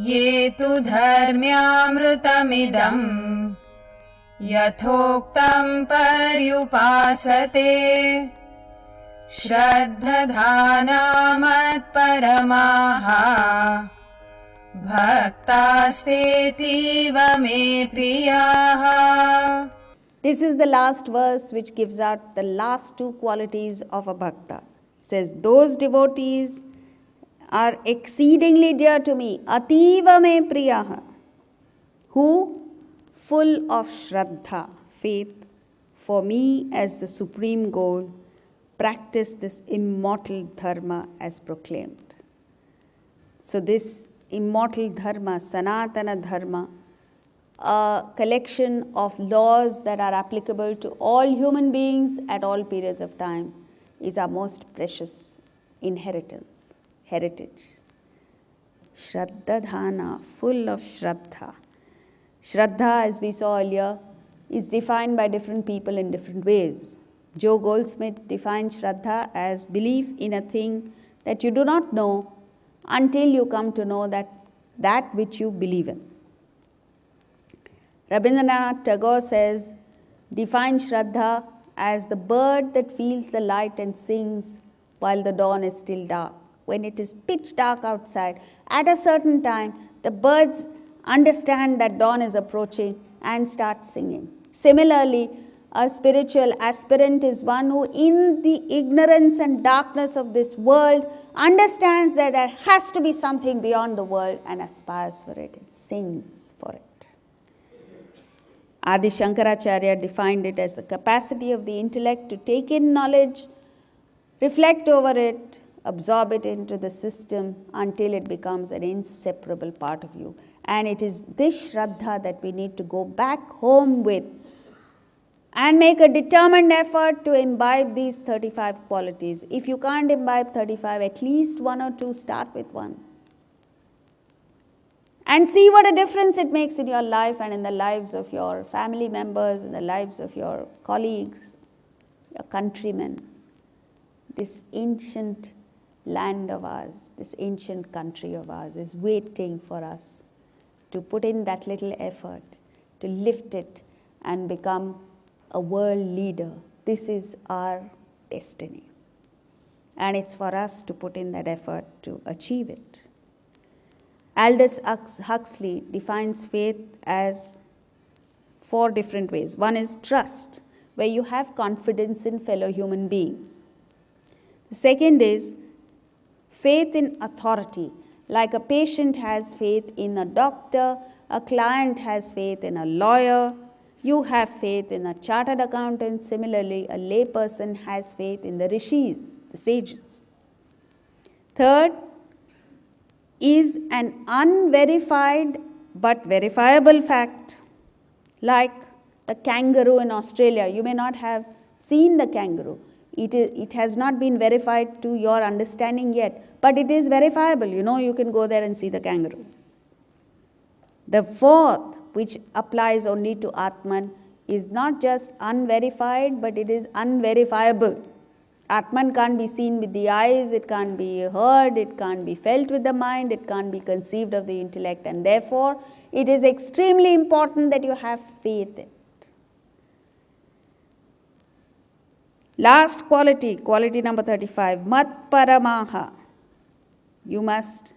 ये तु धर्म्यामृतमिदम् यथोक्तं पर्युपासते श्रद्धधाना मत्परमाः भक्तास्तेतीव मे प्रियाः. This is the last verse which gives out the last two qualities of a bhakta. It says, those devotees are exceedingly dear to me, ativa me priyaha, who, full of Shraddha, faith, for me as the supreme goal, practice this immortal dharma as proclaimed. So this immortal dharma, Sanatana dharma, a collection of laws that are applicable to all human beings at all periods of time, is our most precious inheritance, heritage. Shraddha dhana, full of Shraddha. Shraddha, as we saw earlier, is defined by different people in different ways. Joe Goldsmith defines Shraddha as belief in a thing that you do not know until you come to know that which you believe in. Rabindranath Tagore says, define Shraddha as the bird that feels the light and sings while the dawn is still dark. When it is pitch dark outside, at a certain time, the birds understand that dawn is approaching and start singing. Similarly, a spiritual aspirant is one who, in the ignorance and darkness of this world, understands that there has to be something beyond the world and aspires for it and sings for it. Adi Shankaracharya defined it as the capacity of the intellect to take in knowledge, reflect over it, absorb it into the system until it becomes an inseparable part of you. And it is this Shraddha that we need to go back home with and make a determined effort to imbibe these 35 qualities. If you can't imbibe 35, at least one or two, start with one. And see what a difference it makes in your life and in the lives of your family members, in the lives of your colleagues, your countrymen. This ancient land of ours, this ancient country of ours is waiting for us to put in that little effort, to lift it and become a world leader. This is our destiny. And it's for us to put in that effort to achieve it. Aldous Huxley defines faith as 4 different ways. One is trust, where you have confidence in fellow human beings. The second is faith in authority, like a patient has faith in a doctor, a client has faith in a lawyer, you have faith in a chartered accountant. Similarly, a layperson has faith in the rishis, the sages. Third is an unverified but verifiable fact, like the kangaroo in Australia. You may not have seen the kangaroo. It has not been verified to your understanding yet, but it is verifiable. You know, you can go there and see the kangaroo. The fourth, which applies only to Atman, is not just unverified, but it is unverifiable. Atman can't be seen with the eyes, it can't be heard, it can't be felt with the mind, it can't be conceived of the intellect, and therefore it is extremely important that you have faith in it. Last quality, quality number 35, Mat Paramaha. You must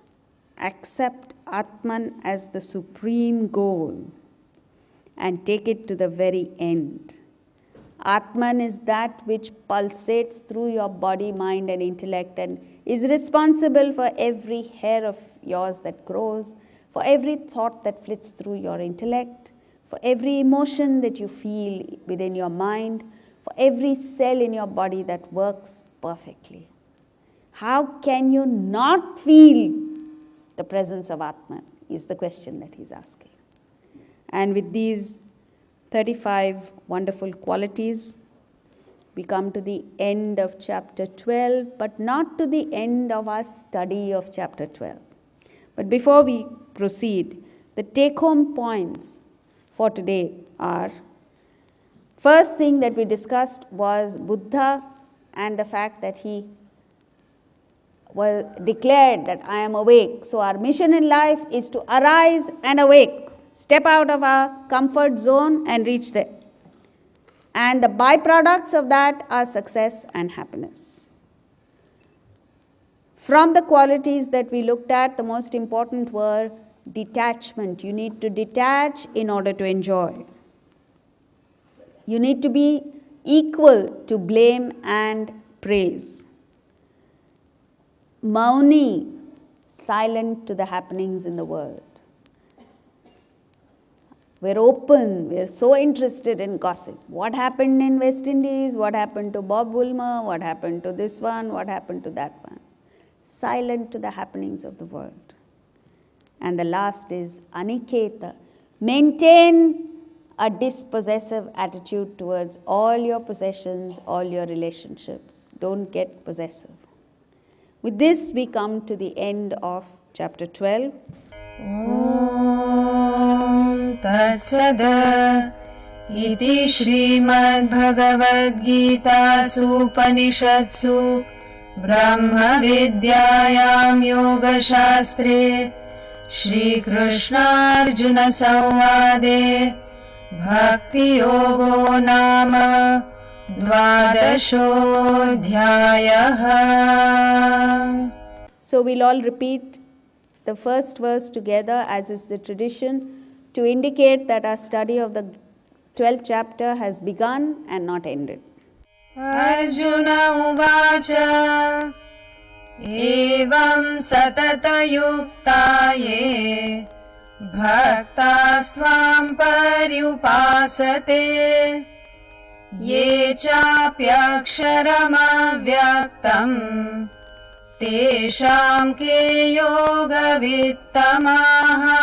accept Atman as the supreme goal and take it to the very end. Atman is that which pulsates through your body, mind and intellect and is responsible for every hair of yours that grows, for every thought that flits through your intellect, for every emotion that you feel within your mind, for every cell in your body that works perfectly. How can you not feel the presence of Atman is the question that he's asking. And with these 35 wonderful qualities, we come to the end of chapter 12, but not to the end of our study of chapter 12. But before we proceed, the take-home points for today are, first thing that we discussed was Buddha and the fact that he was declared that I am awake. So our mission in life is to arise and awake, step out of our comfort zone and reach there. And the byproducts of that are success and happiness. From the qualities that we looked at, the most important were detachment. You need to detach in order to enjoy. You need to be equal to blame and praise. Mauni, silent to the happenings in the world. We're open, we're so interested in gossip. What happened in West Indies? What happened to Bob Woolmer? What happened to this one? What happened to that one? Silent to the happenings of the world. And the last is aniketa. Maintain a dispossessive attitude towards all your possessions, all your relationships. Don't get possessive. With this, we come to the end of chapter 12. Om Tat Sad Iti Srimad Bhagavad Gita Upanishatsu Brahma Vidyayam Yoga Shastre Shri Krishna Arjuna Samvade Bhakti Yogo Nama Dvadashodhyayaha. So we'll all repeat the first verse together, as is the tradition, to indicate that our study of the 12th chapter has begun and not ended. Arjuna Uvacha Evam Satata Yuktaye Bhaktasvam Paryupasate Ye Chapyaksharam Tesham ke yoga vittamaha.